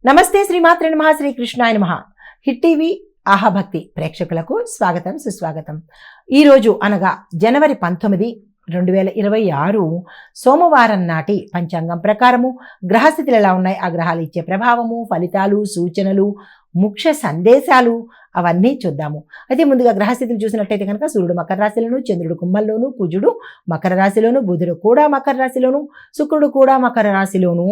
నమస్తే శ్రీమాత్రే నమః శ్రీకృష్ణాయ నమః. హిట్ టీవీ ఆహాభక్తి ప్రేక్షకులకు స్వాగతం సుస్వాగతం. ఈరోజు అనగా జనవరి 19, 2026 సోమవారం నాటి పంచాంగం ప్రకారము గ్రహస్థితులు ఎలా ఉన్నాయి, ఆ గ్రహాలు ఇచ్చే ప్రభావము, ఫలితాలు, సూచనలు, ముఖ్య సందేశాలు అవన్నీ చూద్దాము. అయితే ముందుగా గ్రహస్థితులు చూసినట్టయితే కనుక సూర్యుడు మకర రాశిలోను, చంద్రుడు కుంభంలోను, కుజుడు మకర రాశిలోను, బుధుడు కూడా మకర రాశిలోను, శుక్రుడు కూడా మకర రాశిలోను,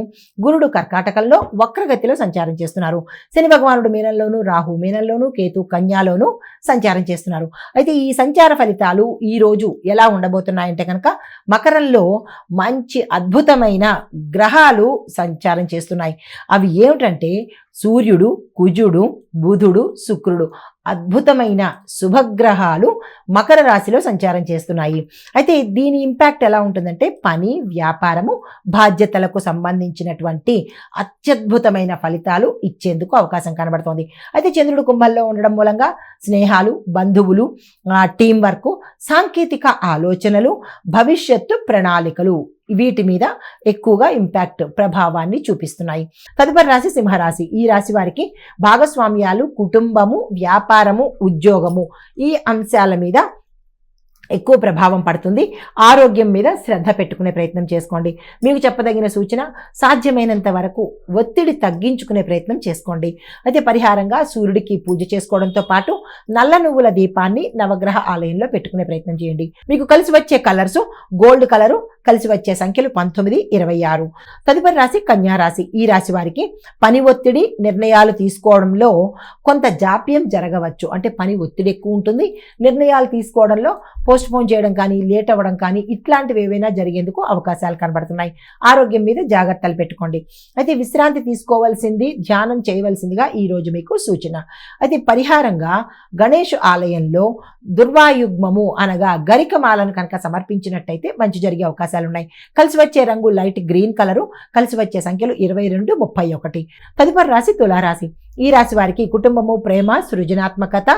గురుడు కర్కాటకంలో వక్రగతిలో సంచారం చేస్తున్నారు. శని భగవానుడు మీనంలోను, రాహు మీనంలోను, కేతు కన్యాలోను సంచారం చేస్తున్నారు. అయితే ఈ సంచార ఫలితాలు ఈ రోజు ఎలా ఉండబోతున్నాయంటే కనుక మకరంలో మంచి అద్భుతమైన గ్రహాలు సంచారం చేస్తున్నాయి. అవి ఏమిటంటే సూర్యుడు, కుజుడు, బుధుడు, శుక్రుడు అద్భుతమైన శుభగ్రహాలు మకర రాశిలో సంచారం చేస్తున్నాయి. అయితే దీని ఇంపాక్ట్ ఎలా ఉంటుందంటే పని, వ్యాపారము, బాధ్యతలకు సంబంధించినటువంటి అత్యద్భుతమైన ఫలితాలు ఇచ్చేందుకు అవకాశం కనబడుతోంది. అయితే చంద్రుడు కుంభంలో ఉండడం మూలంగా స్నేహాలు, బంధువులు, టీం వర్క్, సాంకేతిక ఆలోచనలు, భవిష్యత్తు ప్రణాళికలు వీటి మీద ఎక్కువగా ఇంపాక్ట్ ప్రభావాన్ని చూపిస్తున్నాయి. తదుపరి రాశి సింహరాశి. ఈ రాశి వారికి భాగస్వామ్యాలు, కుటుంబము, వ్యాపారము, ఉద్యోగము ఈ అంశాల మీద ఎక్కువ ప్రభావం పడుతుంది. ఆరోగ్యం మీద శ్రద్ధ పెట్టుకునే ప్రయత్నం చేసుకోండి. మీకు చెప్పదగిన సూచన సాధ్యమైనంత వరకు ఒత్తిడి తగ్గించుకునే ప్రయత్నం చేసుకోండి. అయితే పరిహారంగా సూర్యుడికి పూజ చేసుకోవడంతో పాటు నల్ల నువ్వుల దీపాన్ని నవగ్రహ ఆలయంలో పెట్టుకునే ప్రయత్నం చేయండి. మీకు కలిసి వచ్చే కలర్స్ గోల్డ్ కలరు, కలిసి వచ్చే సంఖ్యలు 19, 26. తదుపరి రాశి కన్యా రాశి. ఈ రాశి వారికి పని ఒత్తిడి, నిర్ణయాలు తీసుకోవడంలో కొంత జాప్యం జరగవచ్చు. అంటే పని ఒత్తిడి ఎక్కువ ఉంటుంది, నిర్ణయాలు తీసుకోవడంలో పోస్ట్పోన్ చేయడం కానీ, లేట్ అవ్వడం కానీ ఇట్లాంటివి ఏవైనా జరిగేందుకు అవకాశాలు కనబడుతున్నాయి. ఆరోగ్యం మీద జాగ్రత్తలు పెట్టుకోండి. అయితే విశ్రాంతి తీసుకోవాల్సింది, ధ్యానం చేయవలసిందిగా ఈరోజు మీకు సూచన. అయితే పరిహారంగా గణేష్ ఆలయంలో దుర్వాయుగ్మము అనగా గరికమాలను కనుక సమర్పించినట్టయితే మంచి జరిగే అవకాశాలు ఉన్నాయి. కలిసి వచ్చే రంగు లైట్ గ్రీన్ కలరు, కలిసి వచ్చే సంఖ్యలు 22, 31. తదుపరి రాశి తులారాశి. ఈ రాశి వారికి కుటుంబము, ప్రేమ, సృజనాత్మకత,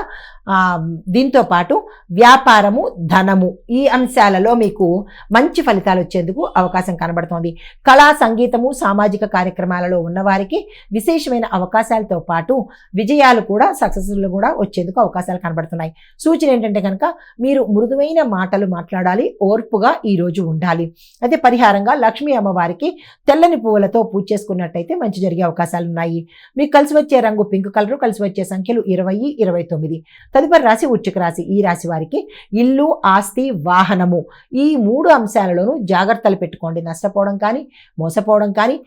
దీంతో పాటు వ్యాపారము, ధనము ఈ అంశాలలో మీకు మంచి ఫలితాలు వచ్చేందుకు అవకాశం కనబడుతోంది. కళా, సంగీతము, సామాజిక కార్యక్రమాలలో ఉన్నవారికి విశేషమైన అవకాశాలతో పాటు విజయాలు కూడా, సక్సెస్లు కూడా వచ్చేందుకు అవకాశాలు కనబడుతున్నాయి. సూచన ఏంటంటే కనుక మీరు మృదువైన మాటలు మాట్లాడాలి, ఓర్పుగా ఈరోజు ఉండాలి. అయితే పరిహారంగా లక్ష్మీ అమ్మవారికి తెల్లని పువ్వులతో పూజ చేసుకున్నట్టయితే మంచి జరిగే అవకాశాలు ఉన్నాయి. మీకు కలిసి వచ్చే రంగు పింక్ కలరు, కలిసి వచ్చే సంఖ్యలు 20, 29. తదుపరి రాశి వృశ్చిక రాశి. ఈ రాశి వారికి ఇల్లు, ఆస్తి, వాహనము ఈ 3 అంశాలలోనూ జాగ్రత్తలు పెట్టుకోండి. నష్టపోవడం కానీ, మోసపోవడం కానీ,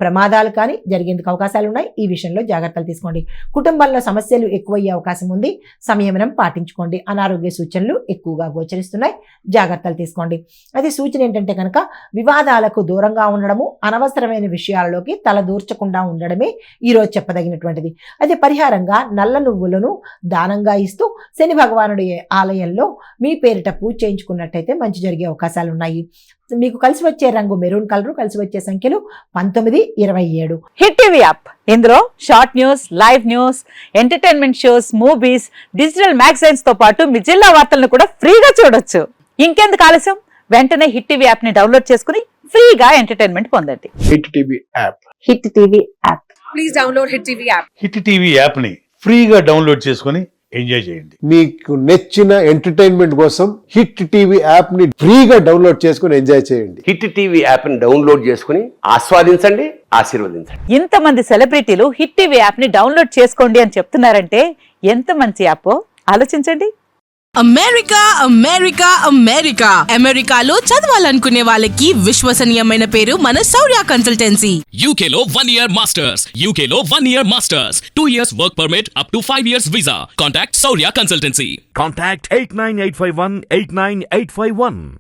ప్రమాదాలు కానీ జరిగేందుకు అవకాశాలు ఉన్నాయి. ఈ విషయంలో జాగ్రత్తలు తీసుకోండి. కుటుంబంలో సమస్యలు ఎక్కువయ్యే అవకాశం ఉంది. సంయమనం పాటించుకోండి. అనారోగ్య సూచనలు ఎక్కువగా గోచరిస్తున్నాయి. జాగ్రత్తలు తీసుకోండి. అది సూచన ఏంటంటే కనుక వివాదాలకు దూరంగా ఉండడము, అనవసరమైన విషయాలలోకి తల దూర్చకుండా ఉండడమే ఈరోజు చెప్పదగినటువంటిది. అయితే పరిహారంగా నల్ల నువ్వులను దానంగా ఇస్తూ శని భగవానుడి ఆలయంలో మీ పేరిట పూజ చేయించుకున్నట్టయితే మంచి జరిగే అవకాశాలు ఉన్నాయి. మీకు కలిసి వచ్చే రంగు మెరూన్ కలరు, కలిసి వచ్చే సంఖ్యలు 19, 27. హిట్ టీవీ యాప్ ఇందులో short news, live news, entertainment shows, movies, digital magazines తో పాటు మీ జిల్లా వార్తలను కూడా ఫ్రీగా చూడొచ్చు. ఇంకెందుకు ఆలస్యం, వెంటనే హిట్ టీవీ యాప్ ని డౌన్లోడ్ చేసుకుని ఫ్రీగా ఎంటర్టైన్మెంట్ పొందండి. Hit TV app. Hit TV app. Please download hit TV app. Hit TV app ని ఫ్రీగా డౌన్లోడ్ చేసుకుని ఎంజాయ్ చేయండి. మీకు నచ్చిన ఎంటర్టైన్మెంట్ కోసం హిట్ టీవీ యాప్ ని ఫ్రీగా డౌన్లోడ్ చేసుకుని ఎంజాయ్ చేయండి. హిట్ టీవీ యాప్ ని డౌన్లోడ్ చేసుకుని ఆస్వాదించండి, ఆశీర్వదించండి. ఇంతమంది సెలబ్రిటీలు హిట్ టీవీ యాప్ ని డౌన్లోడ్ చేసుకోండి అని చెప్తున్నారంటే ఎంత మంచి యాప్ ఆలోచించండి. అమెరికా అమెరికా అమెరికా అమెరికాలో చదవాలనుకునే వాళ్ళకి విశ్వసనీయమైన పేరు మన శౌర్య కన్సల్టెన్సీ. UK లో 1 year masters. UK లో 1 year masters. 2 years work permit up to 5 years visa. Contact Saurya Consultancy. Contact 89851 89851.